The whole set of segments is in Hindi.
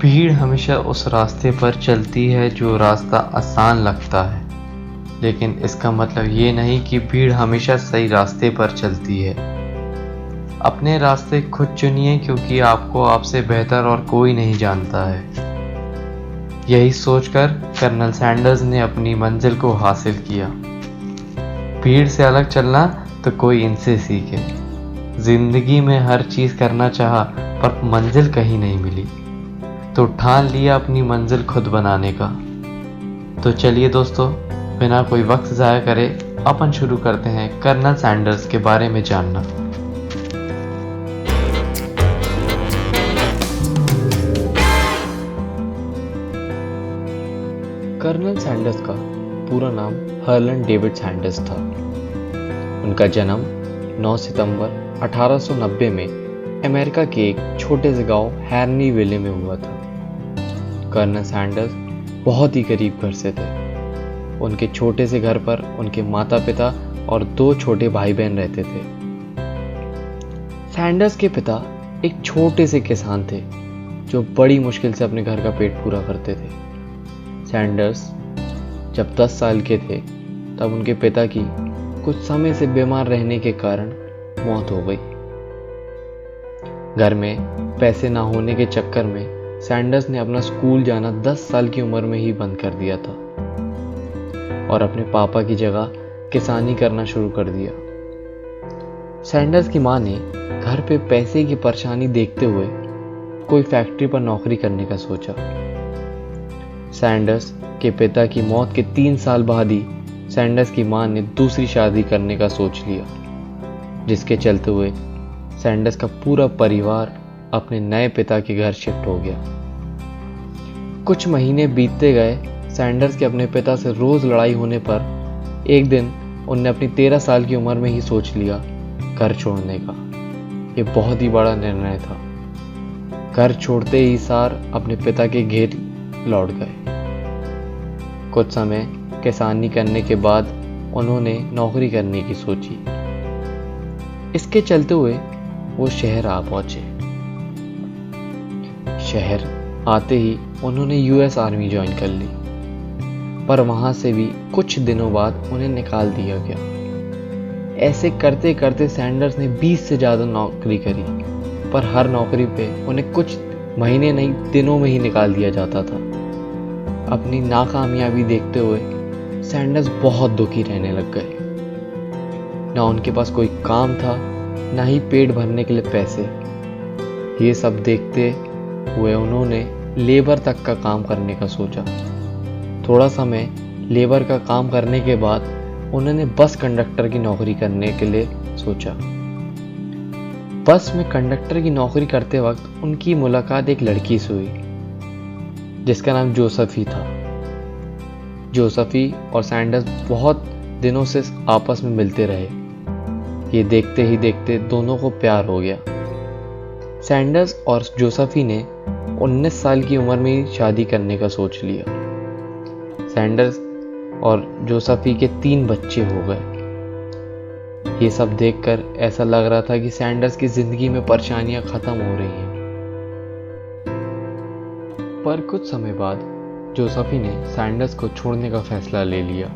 भीड़ हमेशा उस रास्ते पर चलती है जो रास्ता आसान लगता है, लेकिन इसका मतलब ये नहीं कि भीड़ हमेशा सही रास्ते पर चलती है। अपने रास्ते खुद चुनिए, क्योंकि आपको आपसे बेहतर और कोई नहीं जानता है। यही सोचकर कर्नल सैंडर्स ने अपनी मंजिल को हासिल किया। भीड़ से अलग चलना तो कोई इनसे सीखे। जिंदगी में हर चीज करना चाहा, पर मंजिल कहीं नहीं मिली, तो ठान लिया अपनी मंजिल खुद बनाने का। तो चलिए दोस्तों, बिना कोई वक्त ज़ाया करे अपन शुरू करते हैं कर्नल सैंडर्स के बारे में जानना। कर्नल सैंडर्स का पूरा नाम हर्लन डेविड सैंडर्स था। उनका जन्म 9 सितंबर 1890 में अमेरिका के एक छोटे से गांव हैर्नीविले में हुआ था। कर्नल सैंडर्स बहुत ही गरीब घर से थे। उनके छोटे से घर पर उनके माता पिता और 2 छोटे भाई बहन रहते थे। सैंडर्स के पिता एक छोटे से किसान थे जो बड़ी मुश्किल से अपने घर का पेट पूरा करते थे। सैंडर्स जब 10 साल के थे तब उनके पिता की कुछ समय से बीमार रहने के कारण मौत हो गई। घर में पैसे ना होने के चक्कर में सैंडर्स ने अपना स्कूल जाना 10 साल की उम्र में ही बंद कर दिया था और अपने पापा की जगह किसानी करना शुरू कर दिया। सैंडर्स की मां ने घर पे पैसे की परेशानी देखते हुए कोई फैक्ट्री पर नौकरी करने का सोचा। सैंडर्स के पिता की मौत के 3 साल बाद ही सैंडर्स की मां ने दूसरी शादी करने का सोच लिया, जिसके चलते हुए सैंडर्स का पूरा परिवार अपने नए पिता के घर शिफ्ट हो गया। कुछ महीने बीतते गए। सैंडर्स के अपने पिता से रोज लड़ाई होने पर एक दिन उनने अपनी 13 साल की उम्र में ही सोच लिया घर छोड़ने का। ये बहुत ही बड़ा निर्णय था। घर छोड़ते ही सार अपने पिता के घेर लौट गए। कुछ समय किसानी करने के बाद उन्होंने नौकरी करने की सोची। इसके चलते हुए वो शहर आ पहुंचे। शहर आते ही उन्होंने यूएस आर्मी ज्वाइन कर ली, पर वहां से भी कुछ दिनों बाद उन्हें निकाल दिया गया। ऐसे करते करते सैंडर्स ने 20 से ज़्यादा नौकरी करी, पर हर नौकरी पे उन्हें कुछ महीने नहीं दिनों में ही निकाल दिया जाता था। अपनी नाकामयाबी देखते हुए सैंडर्स बहुत दुखी रहने लग गए। ना उनके पास कोई काम था, ना ही पेट भरने के लिए पैसे। ये सब देखते हुए उन्होंने लेबर तक का काम करने का सोचा। थोड़ा समय लेबर का काम करने के बाद उन्होंने बस कंडक्टर की नौकरी करने के लिए सोचा। बस में कंडक्टर की नौकरी करते वक्त उनकी मुलाकात एक लड़की से हुई जिसका नाम जोसेफी था। जोसेफी और सैंडर्स बहुत दिनों से आपस में मिलते रहे। ये देखते ही देखते दोनों को प्यार हो गया। सैंडर्स और जोसेफी ने 19 साल की उम्र में ही शादी करने का सोच लिया। सैंडर्स और जोसेफी के 3 बच्चे हो गए। ये सब देखकर ऐसा लग रहा था कि सैंडर्स की जिंदगी में परेशानियां खत्म हो रही हैं। पर कुछ समय बाद जोसेफी ने सैंडर्स को छोड़ने का फैसला ले लिया।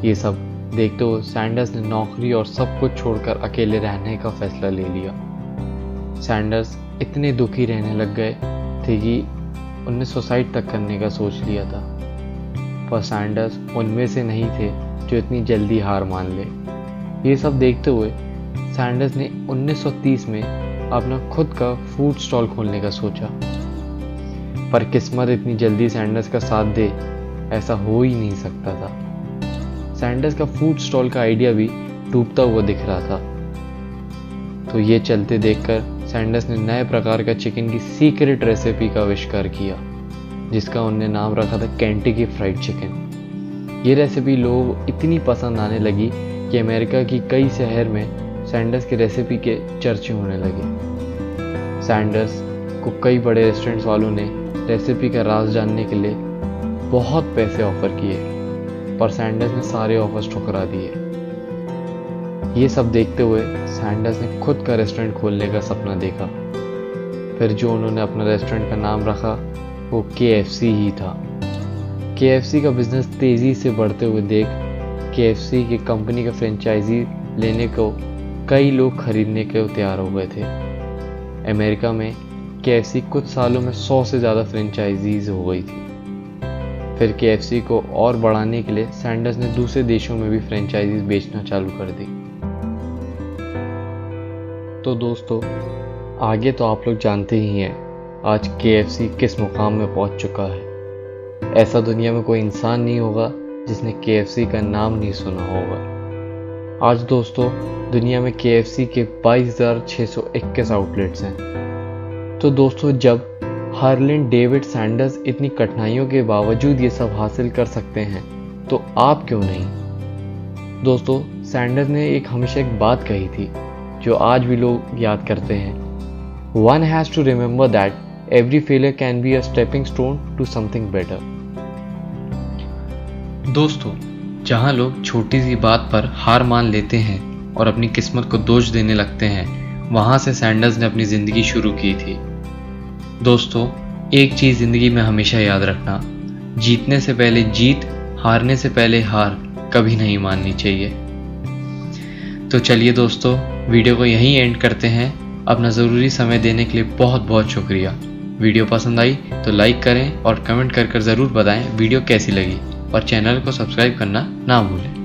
ये सब देखते हुए सैंडर्स ने नौकरी और सब कुछ छोड़कर अकेले रहने का फैसला ले लिया। सैंडर्स इतने दुखी रहने लग गए थे कि उन्हें सुसाइड तक करने का सोच लिया था, पर सैंडर्स उनमें से नहीं थे जो इतनी जल्दी हार मान ले। ये सब देखते हुए सैंडर्स ने 1930 में अपना खुद का फूड स्टॉल खोलने का सोचा, पर किस्मत इतनी जल्दी सैंडर्स का साथ दे ऐसा हो ही नहीं सकता था। सैंडर्स का फूड स्टॉल का आइडिया भी डूबता हुआ दिख रहा था। तो ये चलते देखकर सैंडर्स ने नए प्रकार का चिकन की सीक्रेट रेसिपी का आविष्कार किया, जिसका उन्होंने नाम रखा था केंटकी फ्राइड चिकन। ये रेसिपी लोगों को इतनी पसंद आने लगी कि अमेरिका की कई शहर में सैंडर्स की रेसिपी के चर्चे होने लगे। सैंडर्स को कई बड़े रेस्टोरेंट्स वालों ने रेसिपी का राज जानने के लिए बहुत पैसे ऑफर किए, पर सैंडर्स ने सारे ऑफर्स ठुकरा दिए। ये सब देखते हुए सैंडर्स ने खुद का रेस्टोरेंट खोलने का सपना देखा। फिर जो उन्होंने अपना रेस्टोरेंट का नाम रखा वो KFC ही था। KFC का बिजनेस तेज़ी से बढ़ते हुए देख KFC की कंपनी का फ्रेंचाइजी लेने को कई लोग खरीदने के तैयार हो गए थे। अमेरिका में KFC कुछ सालों में 100 से ज़्यादा फ्रेंचाइजीज हो गई थी। फिर KFC को और बढ़ाने के लिए सैंडर्स ने दूसरे देशों में भी फ्रेंचाइजीज बेचना चालू कर दी। तो दोस्तों, आगे तो आप लोग जानते ही हैं आज KFC किस मुकाम में पहुंच चुका है। ऐसा दुनिया में कोई इंसान नहीं होगा जिसने KFC का नाम नहीं सुना होगा। आज दोस्तों दुनिया में KFC के 22,621 आउटलेट्स हैं। तो दोस्तों, जब हार्लन डेविड सैंडर्स इतनी कठिनाइयों के बावजूद ये सब हासिल कर सकते हैं तो आप क्यों नहीं। दोस्तों, सैंडर्स ने हमेशा एक बात कही थी जो आज भी लोग याद करते हैं, One has to remember that every failure can be a stepping stone to something better। दोस्तों, जहां लोग छोटी सी बात पर हार मान लेते हैं और अपनी किस्मत को दोष देने लगते हैं, वहां से सैंडर्स ने अपनी ज़िंदगी शुरू की थी। दोस्तों, एक चीज़ ज़िंदगी में हमेशा याद रखना, जीतने से पहले जीत, हारने से पहले हार कभी नहीं माननी चाहिए। तो चलिए दोस्तों, वीडियो को यहीं एंड करते हैं। अपना ज़रूरी समय देने के लिए बहुत बहुत शुक्रिया। वीडियो पसंद आई तो लाइक करें और कमेंट कर ज़रूर बताएं वीडियो कैसी लगी, और चैनल को सब्सक्राइब करना ना भूलें।